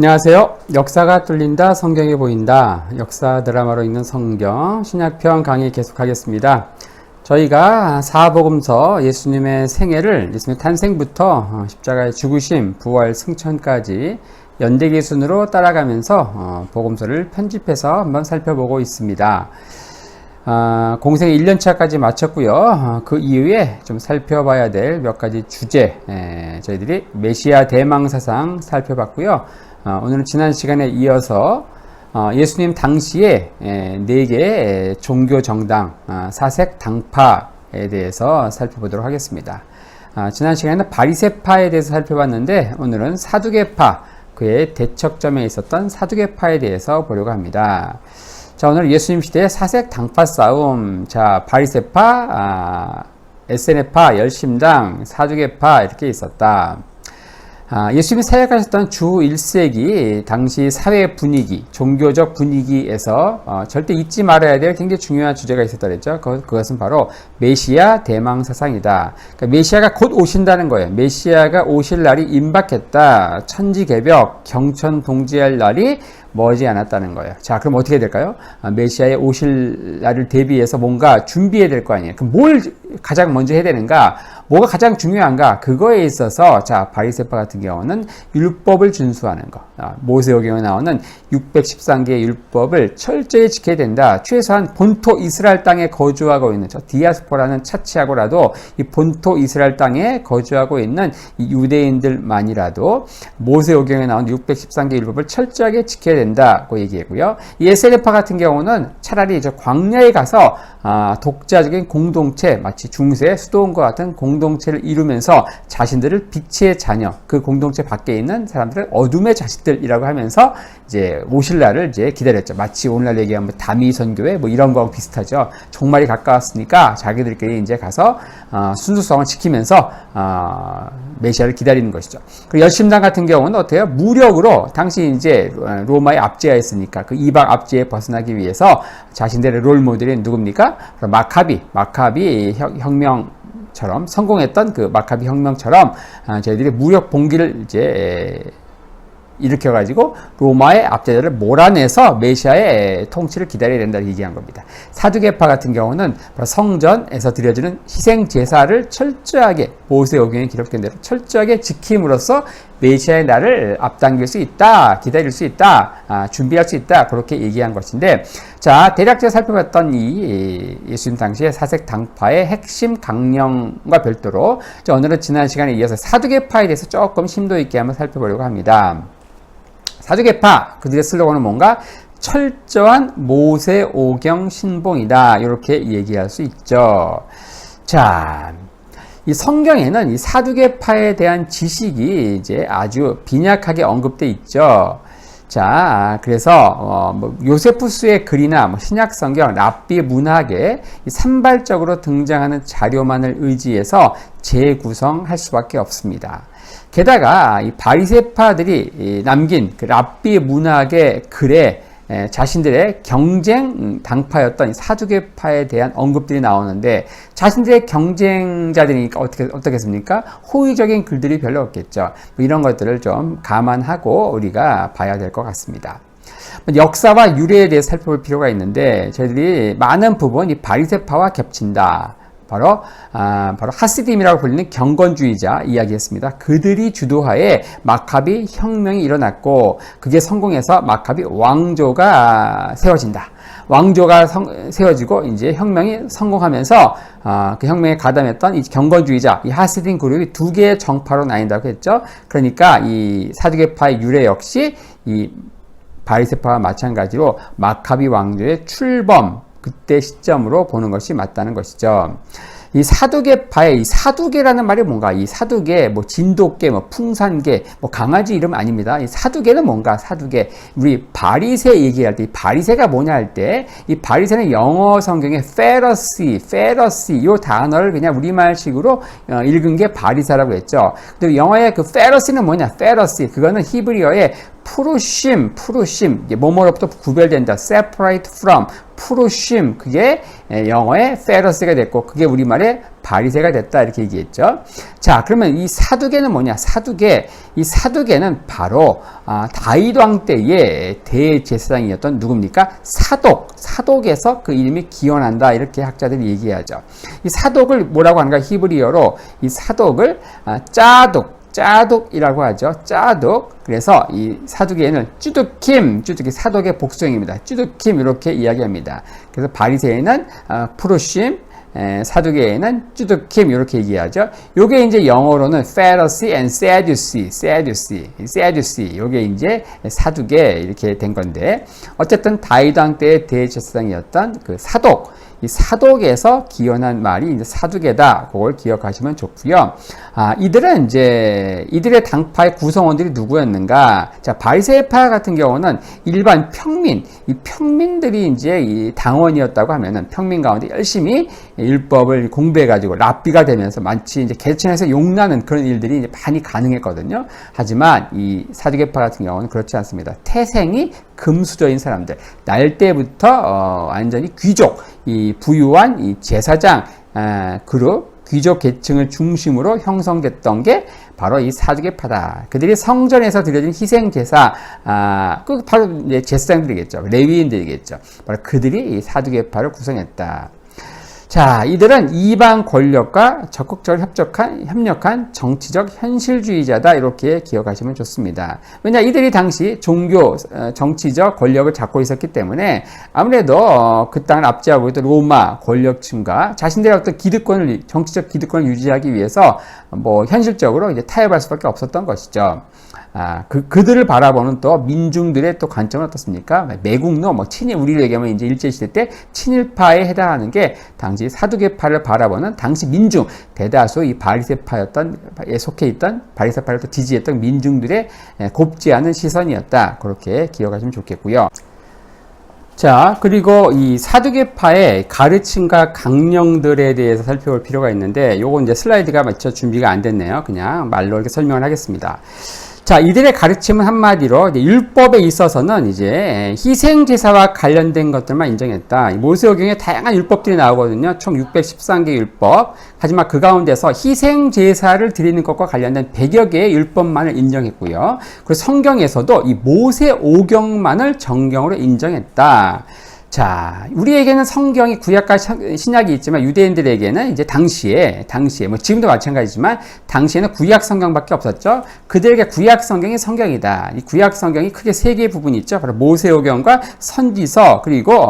안녕하세요. 역사가 뚫린다, 성경이 보인다. 역사 드라마로 읽는 성경 신약편 강의 계속하겠습니다. 저희가 사복음서 예수님의 생애를 예수님의 탄생부터 십자가의 죽으심, 부활, 승천까지 연대기 순으로 따라가면서 복음서를 편집해서 한번 살펴보고 있습니다. 공생 1년차까지 마쳤고요. 그 이후에 좀 살펴봐야 될 몇 가지 주제, 저희들이 메시아 대망사상 살펴봤고요. 오늘은 지난 시간에 이어서 예수님 당시에 4개의 종교 정당, 사색 당파에 대해서 살펴보도록 하겠습니다. 지난 시간에는 바리새파에 대해서 살펴봤는데 오늘은 사두개파, 그의 대척점에 있었던 사두개파에 대해서 보려고 합니다. 자, 오늘 예수님 시대의 사색 당파 싸움, 자, 바리새파, 에세네파, 열심당, 사두개파 이렇게 있었다. 예수님이 사역하셨던 주 1세기 당시 사회 분위기, 종교적 분위기에서 절대 잊지 말아야 될 굉장히 중요한 주제가 있었다 그랬죠. 그것은 바로 메시아 대망사상이다. 그러니까 메시아가 곧 오신다는 거예요. 메시아가 오실 날이 임박했다. 천지개벽, 경천동지할 날이 머지 않았다는 거예요. 자, 그럼 어떻게 될까요? 메시아의 오실 날을 대비해서 뭔가 준비해야 될 거 아니에요. 그럼 뭘 가장 먼저 해야 되는가? 뭐가 가장 중요한가? 그거에 있어서 자, 바리새파 같은 경우는 율법을 준수하는 거. 모세오경에 나오는 613개의 율법을 철저히 지켜야 된다. 최소한 본토 이스라엘 땅에 거주하고 있는, 저 디아스포라는 차치하고라도 이 본토 이스라엘 땅에 거주하고 있는 이 유대인들만이라도 모세오경에 나온 613개 율법을 철저하게 지켜야 된다고 얘기했고요. 이 에세네파 같은 경우는 차라리 저 광야에 가서 독자적인 공동체, 마치 중세 수도원과 같은 공동체를 이루면서 자신들을 빛의 자녀, 그 공동체 밖에 있는 사람들을 어둠의 자식들이라고 하면서 이제 오실 날을 이제 기다렸죠. 마치 오늘날 얘기하면 다미 선교회 뭐 이런 거하고 비슷하죠. 종말이 가까웠으니까 자기들끼리 이제 가서 순수성을 지키면서 메시아를 기다리는 것이죠. 그리고 열심당 같은 경우는 어때요? 무력으로 당시 이제 로마의 압제하였으니까 그 이방 압제에 벗어나기 위해서 자신들의 롤 모델이 누굽니까? 마카비 혁명처럼 성공했던 그 마카비 혁명처럼 저희들이 무력 봉기를 이제 일으켜가지고 로마의 압제자를 몰아내서 메시아의 통치를 기다려야 된다고 얘기한 겁니다. 사두개파 같은 경우는 성전에서 드려지는 희생 제사를 철저하게 모세오경에 기록된 대로 철저하게 지킴으로써 메시아의 날을 앞당길 수 있다, 기다릴 수 있다, 준비할 수 있다, 그렇게 얘기한 것인데, 자, 대략 제가 살펴봤던 이 예수님 당시의 사색 당파의 핵심 강령과 별도로 오늘은 지난 시간에 이어서 사두개파에 대해서 조금 심도 있게 한번 살펴보려고 합니다. 사두개파, 그들의 슬로건은 뭔가? 철저한 모세오경 신봉이다, 이렇게 얘기할 수 있죠. 자, 이 성경에는 이 사두개파에 대한 지식이 이제 아주 빈약하게 언급돼 있죠. 자, 그래서 요세푸스의 글이나 신약 성경, 랍비 문학에 산발적으로 등장하는 자료만을 의지해서 재구성할 수밖에 없습니다. 게다가 이 바리새파들이 남긴 그 랍비 문학의 글에 자신들의 경쟁 당파였던 사두개파에 대한 언급들이 나오는데, 자신들의 경쟁자들이니까 어떻겠습니까? 호의적인 글들이 별로 없겠죠. 이런 것들을 좀 감안하고 우리가 봐야 될 것 같습니다. 역사와 유래에 대해 살펴볼 필요가 있는데, 저희들이 많은 부분 이 바리새파와 겹친다. 바로 하시딤이라고 불리는 경건주의자 이야기했습니다. 그들이 주도하에 마카비 혁명이 일어났고, 그게 성공해서 마카비 왕조가 세워진다. 왕조가 세워지고 이제 혁명이 성공하면서 그 혁명에 가담했던 이 경건주의자, 이 하시딤 그룹이 2개의 정파로 나뉜다고 했죠. 그러니까 이 사두개파의 유래 역시 이 바리새파와 마찬가지로 마카비 왕조의 출범, 그때 시점으로 보는 것이 맞다는 것이죠. 이 사두개파의 이 사두개라는 말이 뭔가? 이 사두개, 뭐 진돗개, 뭐 풍산개, 뭐 강아지 이름 아닙니다. 이 사두개는 뭔가? 사두개. 우리 바리새 얘기할 때 이 바리새가 뭐냐 할 때 이 바리새는 영어 성경에 페러시 이 단어를 그냥 우리말식으로 읽은 게 바리새라고 했죠. 근데 영어의 그 페러시는 뭐냐? 페러시. 그거는 히브리어의 푸르심, 이게 뭐뭐로부터 구별된다. separate from, 푸르심, 그게 영어의 페러스가 됐고, 그게 우리말의 바리새가 됐다. 이렇게 얘기했죠. 자, 그러면 이 사두개는 뭐냐? 이 사두개는 바로 다윗 왕 때의 대제사장이었던 누굽니까? 사독에서 그 이름이 기원한다. 이렇게 학자들이 얘기하죠. 이 사독을 뭐라고 하는가? 히브리어로 이 사독을 짜독이라고 하죠. 짜독. 그래서 이 사두개에는 쭈두킴 사독의 복수형입니다. 쭈두킴 이렇게 이야기합니다. 그래서 바리새에는 푸르심, 사두개에는 쭈두킴 이렇게 얘기하죠. 요게 이제 영어로는 Pharisee and Sadducee. 요게 이제 사두개 이렇게 된 건데, 어쨌든 다윗 왕 때의 대제사장이었던 그 이 사독에서 기원한 말이 이제 사두개다. 그걸 기억하시면 좋고요. 이들의 당파의 구성원들이 누구였는가? 자, 바리새파 같은 경우는 일반 평민, 이 평민들이 이제 이 당원이었다고 하면은 평민 가운데 열심히 율법을 공부해가지고 랍비가 되면서 마치 이제 개천에서 용나는 그런 일들이 이제 많이 가능했거든요. 하지만 이 사두개파 같은 경우는 그렇지 않습니다. 태생이 금수저인 사람들, 날 때부터 완전히 귀족, 이 부유한 이 제사장 그룹, 귀족 계층을 중심으로 형성됐던 게 바로 이 사두개파다. 그들이 성전에서 드려진 희생 제사, 그 바로 이제 제사장들이겠죠. 레위인들이겠죠. 바로 그들이 이 사두개파를 구성했다. 자, 이들은 이방 권력과 적극적으로 협력한 정치적 현실주의자다. 이렇게 기억하시면 좋습니다. 왜냐, 이들이 당시 종교, 정치적 권력을 잡고 있었기 때문에 아무래도 그 땅을 압제하고 있던 로마 권력층과 자신들의 어떤 정치적 기득권을 유지하기 위해서 뭐 현실적으로 이제 타협할 수밖에 없었던 것이죠. 그들을 바라보는 또 민중들의 또 관점은 어떻습니까? 매국노, 친일, 우리로 얘기하면 이제 일제시대 때 친일파에 해당하는 게 당시 사두개파를 바라보는 당시 민중, 대다수 이 바리새파에 속해 있던, 바리새파를 또 지지했던 민중들의 곱지 않은 시선이었다. 그렇게 기억하시면 좋겠고요. 자, 그리고 이 사두개파의 가르침과 강령들에 대해서 살펴볼 필요가 있는데, 요거 이제 슬라이드가 마쳐 준비가 안 됐네요. 그냥 말로 이렇게 설명을 하겠습니다. 자, 이들의 가르침은 한마디로 이제 율법에 있어서는 이제 희생제사와 관련된 것들만 인정했다. 모세오경에 다양한 율법들이 나오거든요. 총 613개 율법. 하지만 그 가운데서 희생제사를 드리는 것과 관련된 100여 개의 율법만을 인정했고요. 그리고 성경에서도 이 모세오경만을 정경으로 인정했다. 자, 우리에게는 성경이 구약과 신약이 있지만 유대인들에게는 이제 당시에 뭐 지금도 마찬가지지만 당시에는 구약 성경밖에 없었죠. 그들에게 구약 성경이 성경이다. 이 구약 성경이 크게 세 개의 부분이 있죠. 바로 모세오경과 선지서, 그리고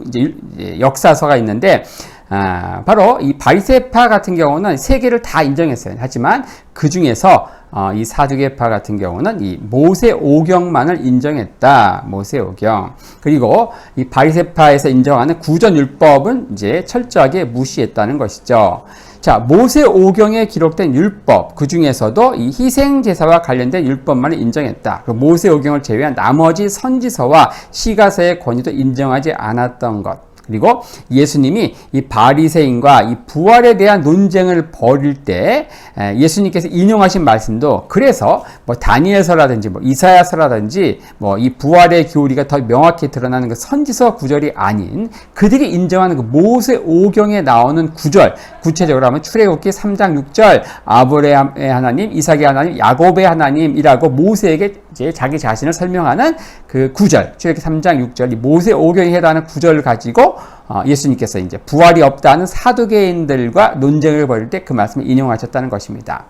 이제 역사서가 있는데, 바로 이 바리새파 같은 경우는 세 개를 다 인정했어요. 하지만 그 중에서 이 사두개파 같은 경우는 이 모세오경만을 인정했다. 모세오경. 그리고 이 바리새파에서 인정하는 구전율법은 이제 철저하게 무시했다는 것이죠. 자, 모세오경에 기록된 율법, 그 중에서도 이 희생제사와 관련된 율법만을 인정했다. 모세오경을 제외한 나머지 선지서와 시가서의 권위도 인정하지 않았던 것. 그리고 예수님이 이 바리새인과 이 부활에 대한 논쟁을 벌일 때 예수님께서 인용하신 말씀도, 그래서 뭐 다니엘서라든지 뭐 이사야서라든지 뭐 이 부활의 교리가 더 명확히 드러나는 그 선지서 구절이 아닌 그들이 인정하는 그 모세오경에 나오는 구절, 구체적으로 하면 출애굽기 3장 6절 아브라함의 하나님, 이삭의 하나님, 야곱의 하나님이라고 모세에게 이제 자기 자신을 설명하는 그 구절, 출애굽기 3장 6절, 이 모세오경에 해당하는 구절을 가지고 예수님께서 이제 부활이 없다는 사두개인들과 논쟁을 벌일 때 그 말씀을 인용하셨다는 것입니다.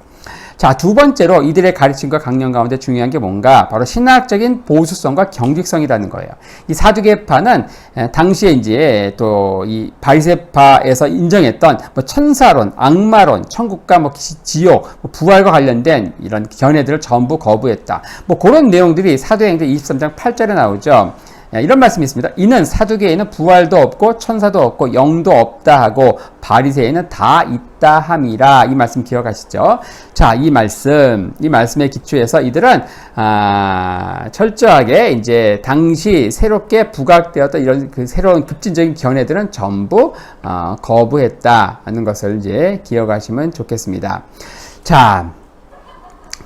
자, 두 번째로 이들의 가르침과 강령 가운데 중요한 게 뭔가? 바로 신학적인 보수성과 경직성이라는 거예요. 이 사두개파는 당시에 이제 또 이 바리새파에서 인정했던 뭐 천사론, 악마론, 천국과 뭐 지옥, 뭐 부활과 관련된 이런 견해들을 전부 거부했다. 뭐 그런 내용들이 사도행전 23장 8절에 나오죠. 이런 말씀이 있습니다. 이는 사두개에는 부활도 없고 천사도 없고 영도 없다 하고 바리새에는 다 있다 함이라. 이 말씀 기억하시죠? 자, 이 말씀에 기초해서 이들은 철저하게 이제 당시 새롭게 부각되었던 이런 그 새로운 급진적인 견해들은 전부 거부했다는 것을 이제 기억하시면 좋겠습니다. 자,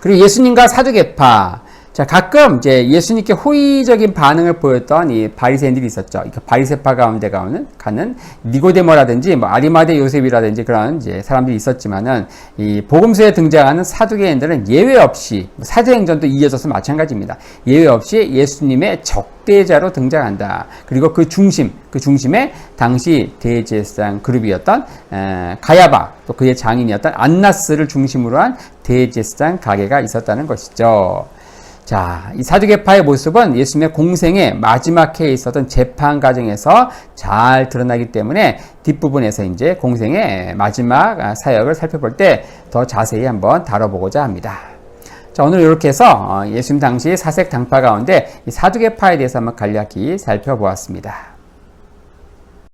그리고 예수님과 사두개파. 자, 가끔 이제 예수님께 호의적인 반응을 보였던 이 바리새인들이 있었죠. 그 바리새파 가운데 가는 니고데모라든지 뭐 아리마대 요셉이라든지 그런 이제 사람들이 있었지만은 이 복음서에 등장하는 사두개인들은 예외 없이 사도행전도 이어져서 마찬가지입니다. 예외 없이 예수님의 적대자로 등장한다. 그리고 그 중심에 당시 대제사장 그룹이었던 가야바 또 그의 장인이었던 안나스를 중심으로 한 대제사장 가게가 있었다는 것이죠. 자, 이 사두개파의 모습은 예수님의 공생의 마지막 해에 있었던 재판 과정에서 잘 드러나기 때문에 뒷부분에서 이제 공생의 마지막 사역을 살펴볼 때 더 자세히 한번 다뤄보고자 합니다. 자, 오늘 이렇게 해서 예수님 당시 사색 당파 가운데 이 사두개파에 대해서 한번 간략히 살펴보았습니다.